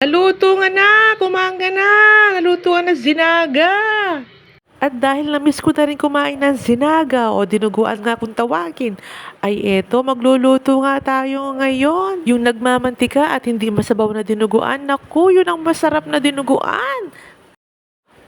Naluto nga na, kumain ka na, naluto ka na zinaga. At dahil na-miss ko na rin kumain ng zinaga o dinuguan nga kung tawagin, ay eto, magluluto nga tayo ngayon. Yung nagmamantika at hindi masabaw na dinuguan, naku, yun ang masarap na dinuguan.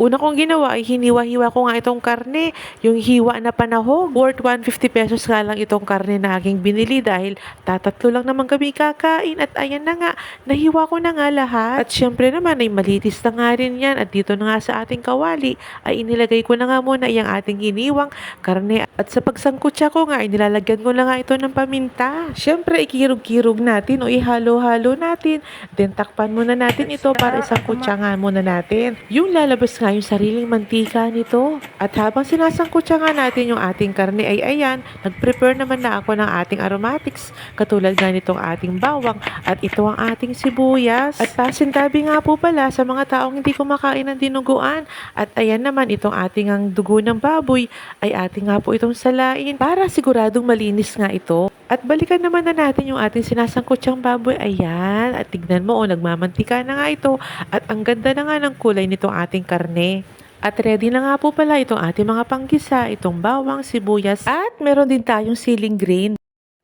Una kong ginawa ay hiniwa-hiwa ko nga itong karne, yung hiwa na panahog. Worth 150 pesos nga lang itong karne na aking binili dahil tatatlo lang naman kami kakain at ayan na nga, nahiwa ko na nga lahat. At syempre naman ay malitis na nga rin yan at dito na nga sa ating kawali ay inilagay ko na nga muna yung ating hiniwang karne at sa pagsangkutsa ko nga ay nilalagyan ko na nga ito ng paminta. Syempre ikirog-kirog natin o ihalo-halo natin, then takpan muna natin ito para isangkutsa nga muna natin. Yung lalabas nga yung sariling mantika nito. At habang sinasangkutsa nga natin yung ating karne ay ayan, nag-prepare naman na ako ng ating aromatics katulad nga nitong ating bawang at ito ang ating sibuyas. At pasintabi nga po pala sa mga taong hindi kumakain ng dinuguan. At ayan naman itong ating ang dugo ng baboy ay ating nga po itong salain para siguradong malinis nga ito. At balikan naman na natin yung ating sinasangkutsyang baboy. Ayan, at tignan mo, nagmamantika na nga ito. At ang ganda na nga ng kulay nitong ating karne. At ready na nga po pala itong ating mga panggisa, itong bawang, sibuyas, at meron din tayong siling green.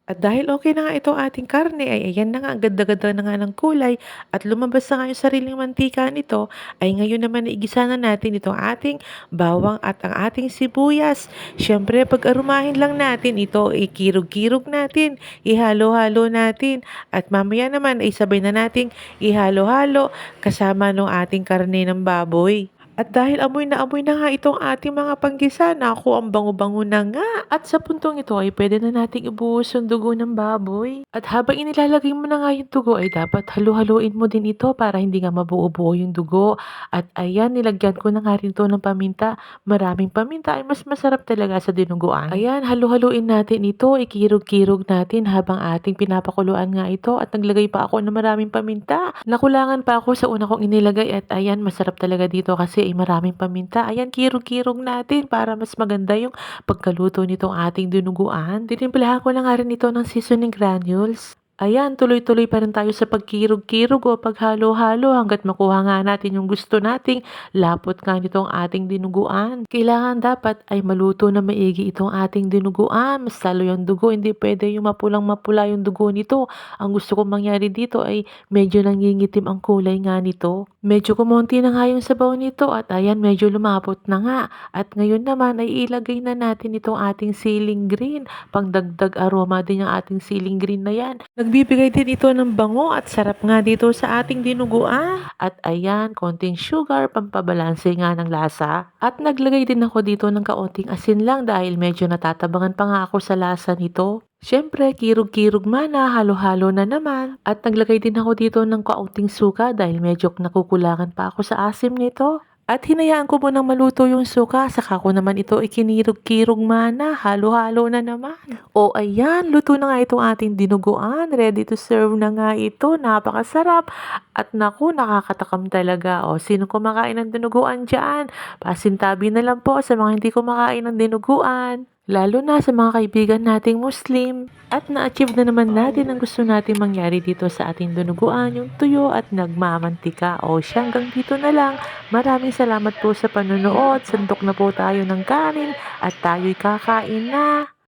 At dahil okay na nga itong ating karne, ay ayan na nga, ang ganda-ganda na nga ng kulay at lumabas na nga yung sariling mantika nito, ay ngayon naman igisa na natin itong ating bawang at ang ating sibuyas. Siyempre, pag arumahin lang natin ito, ikirog-kirog natin, ihalo-halo natin, at mamaya naman ay sabay na nating ihalo-halo kasama ng ating karne ng baboy. At dahil amoy na nga itong ating mga panggisa, naku, ang bango-bango na nga. At sa puntong ito ay pwede na nating ibuhos yung dugo ng baboy. At habang inilalagay mo na nga yung dugo ay dapat halu-haluin mo din ito para hindi nga mabuo-buo yung dugo. At ayan, nilagyan ko na nga rin ito ng paminta. Maraming paminta ay mas masarap talaga sa dinuguan. Ayan, halu-haluin natin ito, ikirog-kirog natin habang ating pinapakuluan nga ito. At naglagay pa ako ng maraming paminta. Nakulangan pa ako sa una kong inilagay at ayan, masarap talaga dito kasi ay maraming paminta. Ayan, kirog-kirog natin para mas maganda yung pagkaluto nitong ating dinuguan. Tinimplahan ko na nga rin ito ng seasoning granules. Ayan, tuloy-tuloy pa rin tayo sa pagkirog-kirog o paghalo-halo hanggat makuha nga natin yung gusto nating lapot nga nitong ating dinuguan. Kailangan dapat ay maluto na maigi itong ating dinuguan. Mas lalo yung dugo, hindi pwede yung mapulang-mapula yung dugo nito. Ang gusto kong mangyari dito ay medyo nangingitim ang kulay nga nito. Medyo kumonti na nga yung sabaw nito at ayan, medyo lumapot na nga. At ngayon naman ay ilagay na natin itong ating siling green. Pangdagdag aroma din yung ating siling green na yan. Nagbibigay din ito ng bango at sarap nga dito sa ating dinuguan. At ayan, konting sugar, pampabalanse nga ng lasa. At naglagay din ako dito ng kaunting asin lang dahil medyo natatabangan pa nga ako sa lasa nito. Siyempre, kirog-kirog mana, halo-halo na naman. At naglagay din ako dito ng kaunting suka dahil medyo nakukulangan pa ako sa asim nito. At hinayaan ko munang maluto yung suka, saka ko naman ito ikinirog-kirog mana, halo-halo na naman. O ayan, luto na nga itong ating dinuguan, ready to serve na nga ito, napakasarap. At naku, nakakatakam talaga. O, sino kumakain ng dinuguan dyan? Pasintabi na lang po sa mga hindi kumakain ng dinuguan. Lalo na sa mga kaibigan nating Muslim. At na-achieve na naman natin ang gusto natin mangyari dito sa ating dinuguan, yung tuyo at nagmamantika. O siya, hanggang dito na lang. Maraming salamat po sa panonood. Sandok na po tayo ng kanin at tayo'y kakain na.